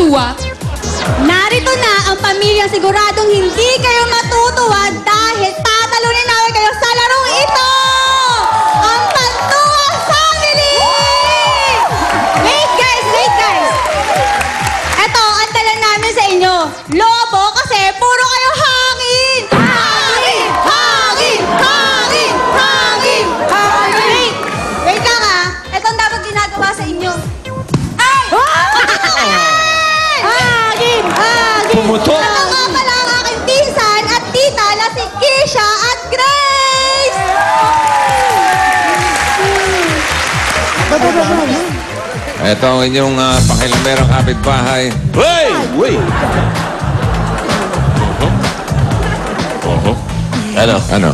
nakakatuwa. Narito na ang pamilyang siguradong hindi kayo matutuwa dahil tatalunin namin kayo sa larong ito! Ang Pantuwa Family! Wait guys! Eto, ang dala namin sa inyo. Lobo kasi puro kayo hangin! Wait lang ha. Eto ang dapat ginagawa sa inyo. Pumutok! Ito nga pala ang aking pinsan at tita na si Kisha at Grace! Ito ang inyong pakilamerang kapitbahay. Hey! Wait! Ano?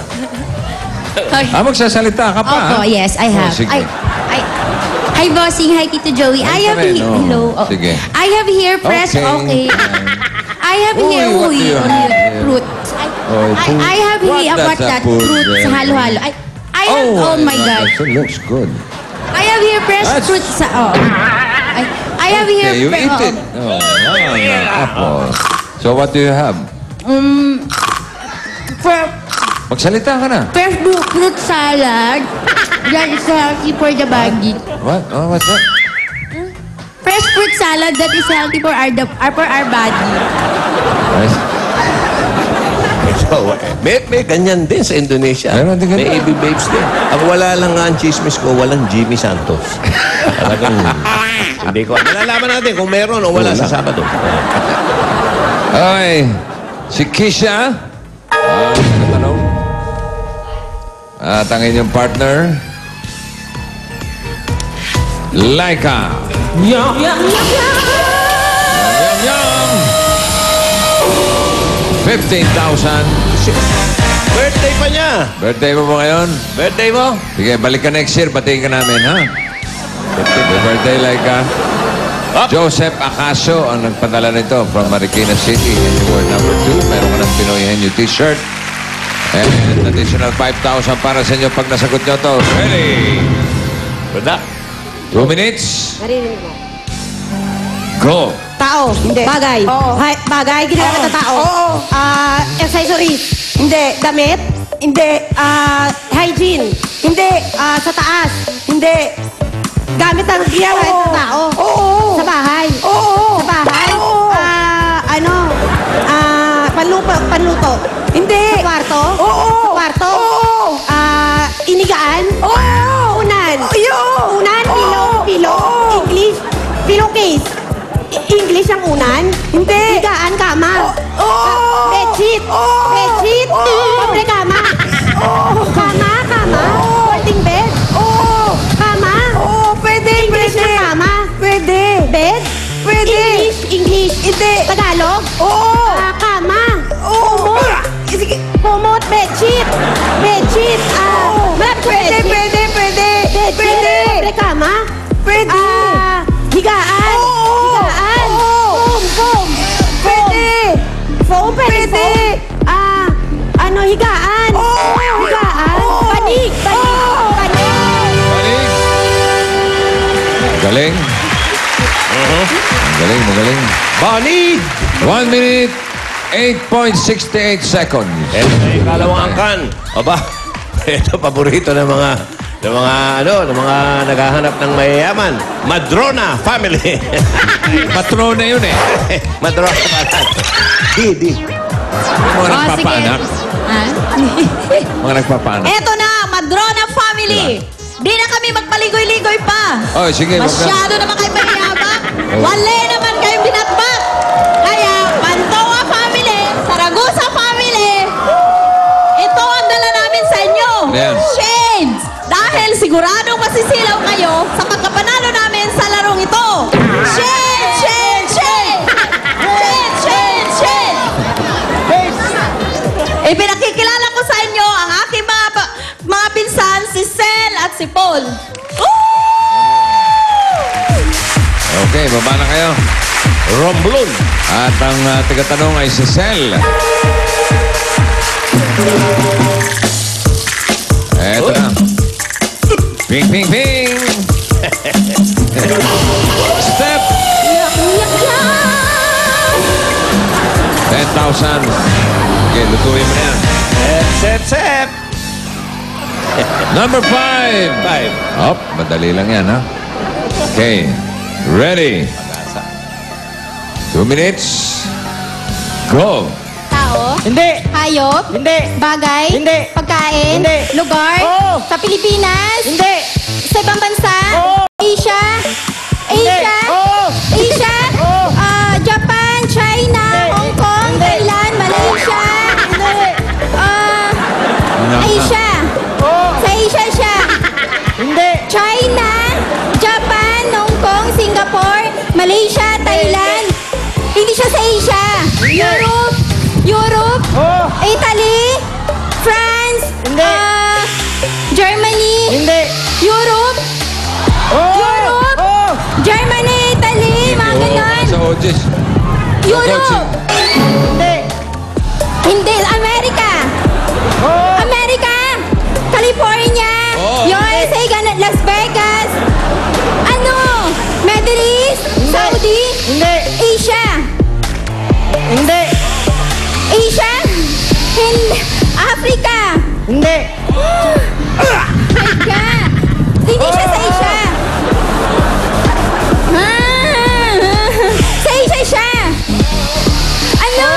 Magsasalita ka pa, Opo, yes, I have. sige. Hi, bossing. Hi, Tito Joey. I have here... Hello. Oh. Sige. I have here fresh... Okay. I have here... what do you have here? Fruit. I have here... What does that put fruit there? sa halo-halo. I have... Oh, my God. That looks good. I have here fresh fruit sa... I have here... Okay, you eat it. Apple. So what do you have? Magsalita ka na. Fresh fruit salad. That is healthy for the body. What? Oh, what's that? Fresh fruit salad that is healthy for our body. Yes. So, may ganyan din sa Indonesia. Meron din ganyan. May AB Babes din. Ang wala lang nga ang chismis ko, walang Jimmy Santos. Talagang, hindi ko. Malalaman natin kung meron o wala sa Sabado. Okay. Si Kisha. Nakatanong. At ang inyong partner, Laika. Yum, yum, yum, yum! Yum! 15,000. Birthday pa niya. Birthday mo ba ngayon? Birthday mo? Sige, balik ka next year. Batiin ka namin, ha? Happy birthday, Laika. Joseph Acaso ang nagpadala nito from Marikina City. And you were number 2. Meron ka ng Pinoy Henyo t-shirt. And additional 5,000 para sa inyo pag nasagot nyo to. Ready? Wala. 2 minutes. Narinig mo. Go. Tao. Hindi. Bagay. Oo. Bagay, ginamit na tao. Oo. Accessories. Hindi. Damit. Hindi. Hygiene. Hindi. Sa taas. Hindi. Gamit ng ginamit ng tao. Oo. Sa bahay. Oo. Sa bahay. Oo. Panluto. Hindi. Sa kwarto. Oo. Sa kwarto. Oo. Inigaan. Oo. Unan. Ayun. Unan. Oo. Pilo. Oo. English. Pillowcase. English ang unan. Hindi. Higaan, kama. Oo. Bedsheet. Oo. Bedsheet. Oo. Pobre kama. Oo. Kama. Oo. Folding bed. Oo. Kama. Oo. Pwede. English Pwede. na kama. Pwede. Bed. Pwede. English. Hindi. Tagalog. Oo. Kama. Oo. Sige. Kumot. Bedsheet. Bedsheet. Pwede. Pwede. Pwede. Pwede. Pobre kama. Pwede. Higaan. Oo. Higaan. Oo. Foam. Pwede. Foam. Pwede. Higaan. Oo. Higaan. Oo. Panig. Oo. Panig. Galing. Magaling. Bonnie! 1 minute, 8.68 seconds. Ito na yung kalawang angkan. Aba, ito paborito ng mga naghahanap ng mayayaman. Madrona family. Patrona yun eh. Madrona family. Di. Yung mga nagpapaanak. Mga nagpapaanak. Eto na, Madrona family. Di na kami magpaligoy-ligoy pa. Oh, sige. Masyado naman kayo mayabang. Wala naman kayong binatbat. Kaya, Pantuwa family, Saragosa family, ito ang dala namin sa inyo. Ayan. Shades. Dahil siguradong masisilaw kayo sa pagkapanalo namin sa larong ito. Shades! Shades! Shades! Shades! Shades! Shades! Ipinakikilala ko sa inyo ang aking mga pinsan, si Sel at si Paul. Okay, baba na kayo. Romblon. At ang tigatanong ay si Sel. Eto na. Ping, ping, ping! Step! Yak, yak, yak! Okay, lutuin mo na yan. Sep. Number 5. 5. Up, madali lang yan, ha? Okay. Ready? 2 minutes. Go. Tao? Hindi. Hayop? Hindi. Bagay? Hindi. Pagkain? Hindi. Lugar? Oo. Sa Pilipinas? Hindi. Sa ibang bansa? Oo. Asia? Asia? Oo. Asia? Oo. Japan? China? Hindi. Hong Kong? Hindi. Thailand? Malaysia? Hindi. Asia? Oo. Sa Asia siya? Hindi. China? Japan? Hong Kong? Singapore? Malaysia? Thailand? Hindi siya sa Asia? Europe? Europe? Oo. Italy? France? Hindi. Germany? Hindi. Europe? Oo. Europe? Oo. Germany, Italy, mga ganon. Sa Otis. Europe? Hindi. Hindi, America? Oo. America? California? Oh. USA, ganon. Las Vegas? Ano? Middle East? Hindi. Saudi? Hindi. Asia? Hindi. Asia? Africa? Hindi. Africa? Hindi siya sa Asia. Sa Asia siya. Ano?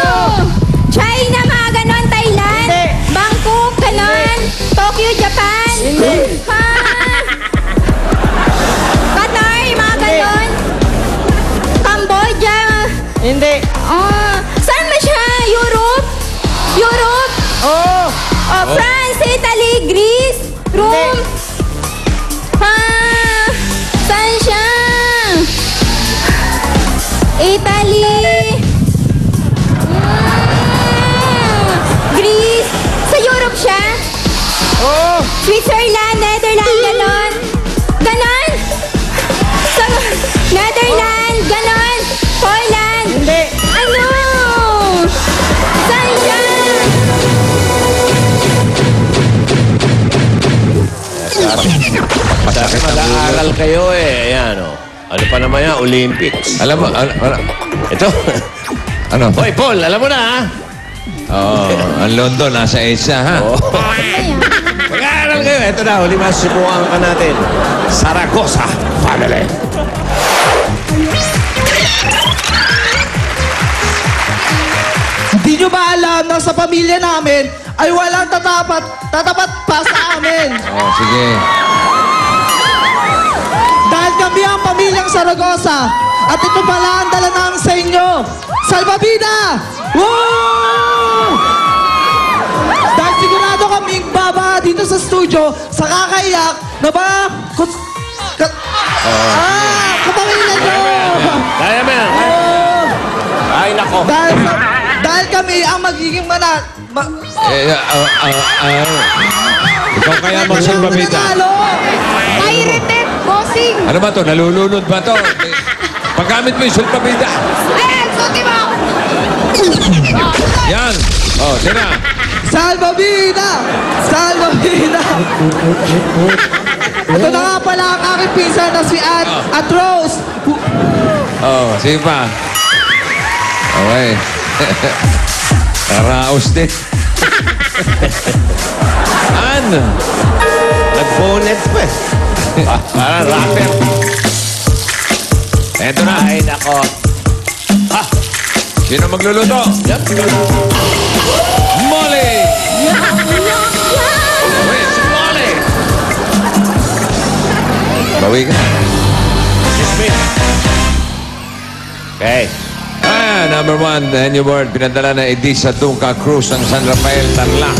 China, mga ganon. Thailand? Hindi. Bangkok, ganon. Tokyo, Japan? Hindi. Qatar, mga Hindi. ganon. Cambodia? Hindi. Saan ba siya? Europe? Europe? Oo. France, Italy, Greece, Rome. Saan siya? Italy. Greece. Sa Europe siya? Oo. Switzerland, Netherlands, ganon. Ganon? Sa Netherlands, ganon. Poland. Hindi. Ano? Saan siya? Sabi mag-aaral kayo eh. Ayan, oh. Ano pa naman yan? Olympics. Alam mo, Ito. ano? Hoy, Paul, alam mo na, ha? Oh, ang London, nasa Asia, ha? Oo. Ano Mag-aaral kayo. Ito na, huli masubukan ka natin. Saragosa Family. Hindi nyo ba alam na sa pamilya namin ay walang tatapat pa sa amin? Oh, sige. Dahil kami ang pamilyang Saragosa at ito pala ang dala namin sa inyo. Salvavida! Woo! Dahil sigurado kaming baba dito sa studio sa kakaiyak na ba... kapamilya nyo! Kaya mo yan. Ay, nako. Dahil kami ang magiging Ikaw kaya magsalbabida. mananalo! Pirated, bossing. Ano ba to? Nalulunod ba to? Paggamit mo yung sulpabida. Ayan, suti mo. Yan. Oh, tira. Salvavida! Salvavida! Ito na nga pala ang aking pinsan na si at Rose. Oh, sige pa. Okay. Naraos din. Nag-bonnet pa eh. Parang rapper. Eto na. Ay, nako. Sino magluluto? Molly! Where's Molly? Bawi ka. Okay. Number 1, the New World, pinadala na Edisa Dunca Cruz ng San Rafael, Tarlac.